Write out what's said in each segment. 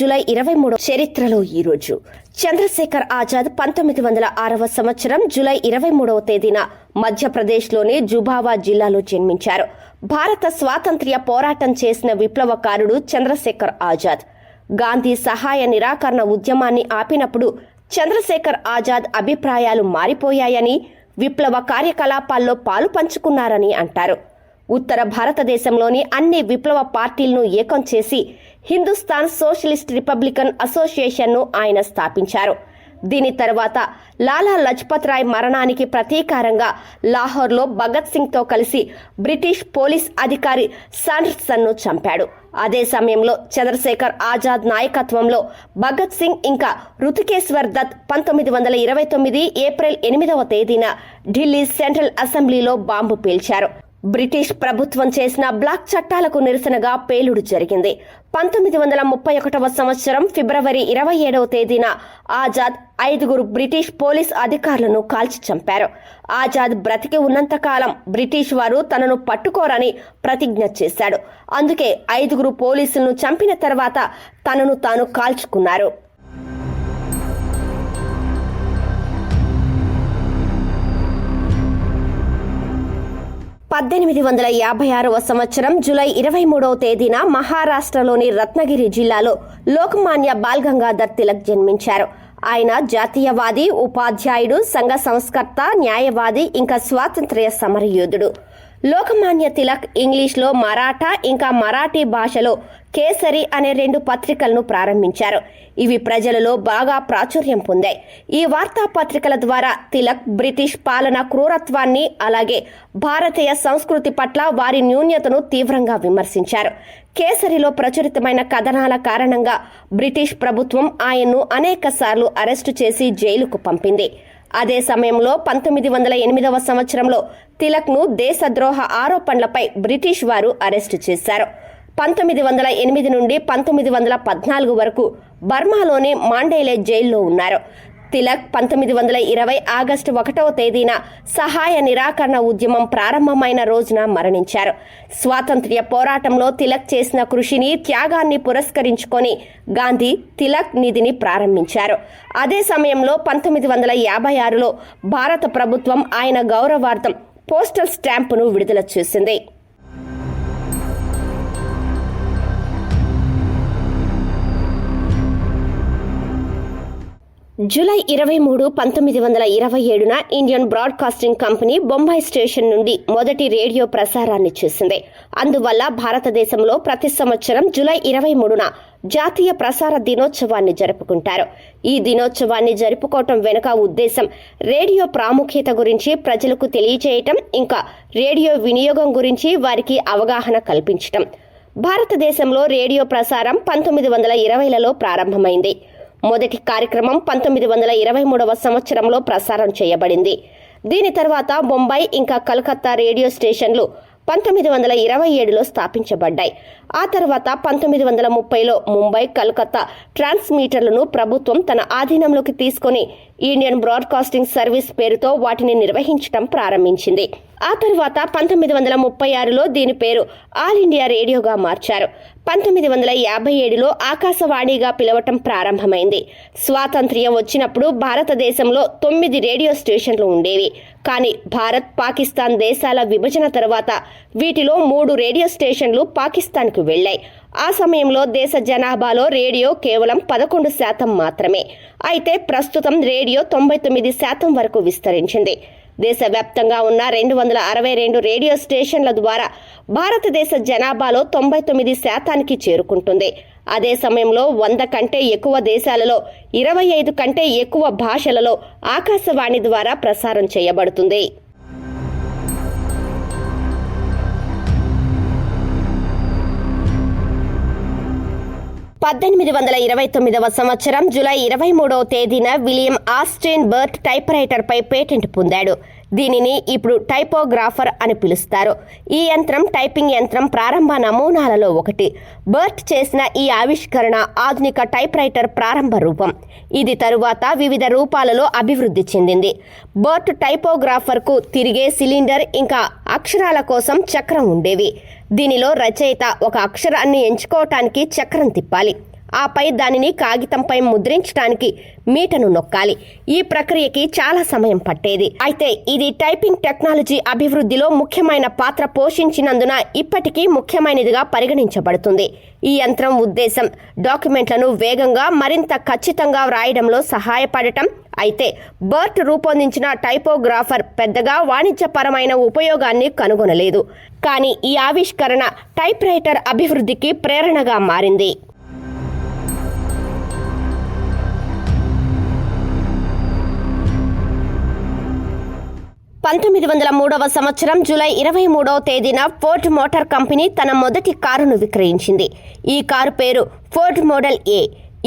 July 23 చరిత్రలో ఈ రోజు చంద్రశేఖర్ ఆజాద్ 1906వ సంవత్సరం జూలై 23వ తేదీన మధ్యప్రదేశ్లోని జుబావా జిల్లాలో జన్మించారు. భారత స్వాతంత్ర్య పోరాటం చేసిన విప్లవకారుడు చంద్రశేఖర్ ఆజాద్. గాంధీ సహాయ నిరాకరణ ఉద్యమాన్ని ఆపినప్పుడు చంద్రశేఖర్ ఆజాద్ అభిప్రాయాలు మారిపోయాయని, విప్లవ కార్యకలాపాల్లో పాలు పంచుకున్నారని అంటారు. ఉత్తర భారతదేశంలోని అన్ని విప్లవ పార్టీలను ఏకం చేసి హిందుస్థాన్ సోషలిస్ట్ రిపబ్లికన్ అసోసియేషన్ను ఆయన స్థాపించారు. దీని తర్వాత లాలా లజపత్ రాయ్ మరణానికి ప్రతీకారంగా లాహోర్లో భగత్ సింగ్తో కలిసి బ్రిటిష్ పోలీస్ అధికారి శాండర్సన్ను చంపాడు. అదే సమయంలో చంద్రశేఖర్ ఆజాద్ నాయకత్వంలో భగత్ సింగ్ ఇంకా రుతుకేశ్వర్ దత్ 1929 ఏప్రిల్ 8వ తేదీన ఢిల్లీ సెంట్రల్ అసెంబ్లీలో బాంబు పేల్చారు. బ్రిటిష్ ప్రభుత్వం చేసిన బ్లాక్ చట్టాలకు నిరసనగా పేలుడు జరిగింది. 1931వ సంవత్సరం ఫిబ్రవరి 27వ తేదీన ఆజాద్ 5 బ్రిటిష్ పోలీస్ అధికారులను కాల్చి చంపారు. ఆజాద్ బ్రతికి ఉన్నంతకాలం బ్రిటిష్ వారు తనను పట్టుకోరని ప్రతిజ్ఞ చేశాడు. అందుకే 5 పోలీసులను చంపిన తర్వాత తనను తాను కాల్చుకున్నారు. 1856వ సంవత్సరం జూలై 23వ తేదీన మహారాష్ట్రలోని రత్నగిరి జిల్లాలో లోకమాన్య బాల్ గంగాధర్ తిలక్ జన్మించారు. ఆయన జాతీయవాది, ఉపాధ్యాయుడు, సంఘ సంస్కర్త, న్యాయవాది, ఇంకా స్వాతంత్ర్య సమరయోధుడు. లోకమాన్య తిలక్ ఇంగ్లీష్లో మరాఠా ఇంకా మరాఠీ భాషలో కేసరి అనే 2 పత్రికలను ప్రారంభించారు. ఇవి ప్రజలలో బాగా ప్రాచుర్యం పొందాయి. ఈ వార్తాపత్రికల ద్వారా తిలక్ బ్రిటిష్ పాలన క్రూరత్వాన్ని, అలాగే భారతీయ సంస్కృతి పట్ల వారి న్యూన్యతను తీవ్రంగా విమర్శించారు. కేసరిలో ప్రచురితమైన కథనాల కారణంగా బ్రిటిష్ ప్రభుత్వం ఆయన్ను అనేకసార్లు అరెస్టు చేసి జైలుకు పంపింది. అదే సమయంలో 1908వ సంవత్సరంలో తిలక్ను దేశద్రోహ ఆరోపణలపై బ్రిటిష్ వారు అరెస్టు చేశారు. 1908 నుండి 1914 వరకు బర్మాలోని మాండేలే జైల్లో ఉన్నారు. తిలక్ 1920 ఆగస్టు 1వ తేదీన సహాయ నిరాకరణ ఉద్యమం ప్రారంభమైన రోజున మరణించారు. స్వాతంత్ర్య పోరాటంలో తిలక్ చేసిన కృషిని, త్యాగాన్ని పురస్కరించుకొని గాంధీ తిలక్ నిధిని ప్రారంభించారు. అదే సమయంలో 1956లో భారత ప్రభుత్వం ఆయన గౌరవార్థం పోస్టల్ స్టాంపును విడుదల చేసింది. జూలై 23, 1927న Indian broadcasting company Bombay station నుండి మొదటి రేడియో ప్రసారాన్ని చేసింది. అందువల్ల భారతదేశంలో ప్రతి సంవత్సరం జూలై 23న జాతీయ ప్రసార దినోత్సవాన్ని జరుపుకుంటారు. ఈ దినోత్సవాన్ని జరుపుకోవటం వెనుక ఉద్దేశం రేడియో ప్రాముఖ్యత గురించి ప్రజలకు తెలియజేయటం, ఇంకా రేడియో వినియోగం గురించి వారికి అవగాహన కల్పించటం. భారతదేశంలో రేడియో ప్రసారం 1920లలో ప్రారంభమైంది. మొదటి కార్యక్రమం 1923వ సంవత్సరంలో ప్రసారం చేయబడింది. దీని తర్వాత బొంబాయి ఇంకా కలకత్తా రేడియో స్టేషన్లు 1927లో స్థాపించబడ్డాయి. ఆ తర్వాత 1930లో ముంబై, కలకత్తా ట్రాన్స్మీటర్లను ప్రభుత్వం తన ఆధీనంలోకి తీసుకుని ఇండియన్ బ్రాడ్కాస్టింగ్ సర్వీస్ పేరుతో వాటిని నిర్వహించడం ప్రారంభించింది. ఆ తర్వాత 1936లో దీని పేరు ఆల్ ఇండియా రేడియోగా మార్చారు. 1957లో ఆకాశవాణిగా పిలవటం ప్రారంభమైంది. స్వాతంత్ర్యం వచ్చినప్పుడు భారతదేశంలో 9 రేడియో స్టేషన్లు ఉండేవి. కానీ భారత్, పాకిస్తాన్ దేశాల విభజన తర్వాత వీటిలో 3 రేడియో స్టేషన్లు పాకిస్తాన్కు వెళ్లాయి. ఆ సమయంలో దేశ జనాభాలో రేడియో కేవలం 11% మాత్రమే. అయితే ప్రస్తుతం రేడియో 99% వరకు విస్తరించింది. దేశవ్యాప్తంగా ఉన్న 262 రేడియో స్టేషన్ల ద్వారా భారతదేశ జనాభాలో 99% చేరుకుంటుంది. అదే సమయంలో 100 కంటే ఎక్కువ దేశాలలో 25 కంటే ఎక్కువ భాషలలో ఆకాశవాణి ద్వారా ప్రసారం చేయబడుతుంది. 1829వ సంవత్సరం జూలై 23వ తేదీన విలియం ఆస్టిన్ బర్ట్ టైప్రైటర్పై పేటెంట్ పొందాడు. దీనిని ఇప్పుడు టైపోగ్రాఫర్ అని పిలుస్తారు. ఈ యంత్రం టైపింగ్ యంత్రం ప్రారంభ నమూనాలలో ఒకటి. బర్ట్ చేసిన ఈ ఆవిష్కరణ ఆధునిక టైప్రైటర్ ప్రారంభ రూపం. ఇది తరువాత వివిధ రూపాలలో అభివృద్ధి చెందింది. బర్ట్ టైపోగ్రాఫర్కు తిరిగే సిలిండర్ ఇంకా అక్షరాల కోసం చక్రం ఉండేవి. దీనిలో రచయిత ఒక అక్షరాన్ని ఎంచుకోవటానికి చక్రం తిప్పాలి. ఆపై దానిని కాగితంపై ముద్రించడానికి మీటను నొక్కాలి. ఈ ప్రక్రియకి చాలా సమయం పట్టేది. అయితే ఇది టైపింగ్ టెక్నాలజీ అభివృద్ధిలో ముఖ్యమైన పాత్ర పోషించినందున ఇప్పటికీ ముఖ్యమైనదిగా పరిగణించబడుతుంది. ఈ యంత్రం ఉద్దేశం డాక్యుమెంట్లను వేగంగా మరింత ఖచ్చితంగా వ్రాయడంలో సహాయపడటం. అయితే బర్ట్ రూపొందించిన టైపోగ్రాఫర్ పెద్దగా వాణిజ్యపరమైన ఉపయోగాన్ని కనుగొనలేదు. కానీ ఈ ఆవిష్కరణ టైప్ రైటర్ అభివృద్ధికి ప్రేరణగా మారింది. 1903వ సంవత్సరం జూలై 23వ తేదీన ఫోర్డ్ మోటార్ కంపెనీ తన మొదటి కారును విక్రయించింది. ఈ కారు పేరు ఫోర్డ్ మోడల్ ఏ.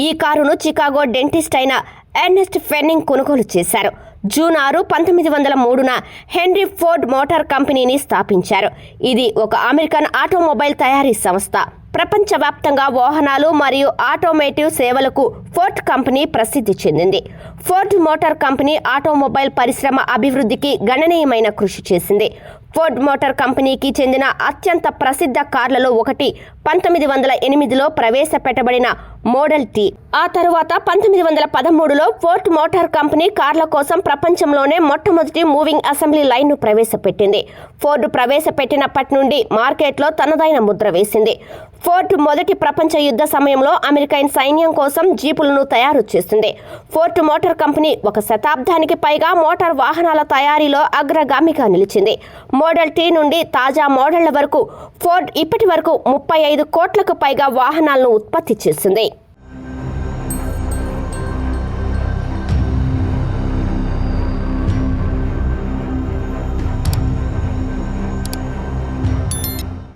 ఈ కారును చికాగో డెంటిస్ట్ అయిన ఎర్నెస్ట్ ఫెన్నింగ్ కొనుగోలు చేశారు. జూన్ 6, 1903న హెన్రీ ఫోర్డ్ మోటార్ కంపెనీని స్థాపించారు. ఇది ఒక అమెరికన్ ఆటోమొబైల్ తయారీ సంస్థ. ప్రపంచవ్యాప్తంగా వాహనాలు మరియు ఆటోమేటివ్ సేవలకు ఫోర్డ్ కంపెనీ ప్రసిద్ధి చెందింది. ఫోర్డ్ మోటార్ కంపెనీ ఆటోమొబైల్ పరిశ్రమ అభివృద్ధికి గణనీయమైన కృషి చేసింది. ఫోర్డ్ మోటార్ కంపెనీకి చెందిన అత్యంత ప్రసిద్ధ కార్లలో ఒకటి 1908లో ప్రవేశపెట్టబడిన మోడల్ టీ. ఆ తరువాత 1913లో ఫోర్డ్ మోటార్ కంపెనీ కార్ల కోసం ప్రపంచంలోనే మొట్టమొదటి మూవింగ్ అసెంబ్లీ లైన్ను ప్రవేశపెట్టింది. ఫోర్డ్ ప్రవేశపెట్టినప్పటి నుండి మార్కెట్లో తనదైన ముద్ర వేసింది. ఫోర్డ్ మొదటి ప్రపంచ యుద్ధ సమయంలో అమెరికన్ సైన్యం కోసం జీపులను తయారు చేస్తుంది. ఫోర్డ్ మోటార్ కంపెనీ ఒక శతాబ్దానికి పైగా మోటార్ వాహనాల తయారీలో అగ్రగామిగా నిలిచింది. మోడల్ టీ నుండి తాజా మోడళ్ల వరకు ఫోర్డ్ ఇప్పటి వరకు 35 కోట్లకు పైగా వాహనాలను ఉత్పత్తి చేసింది.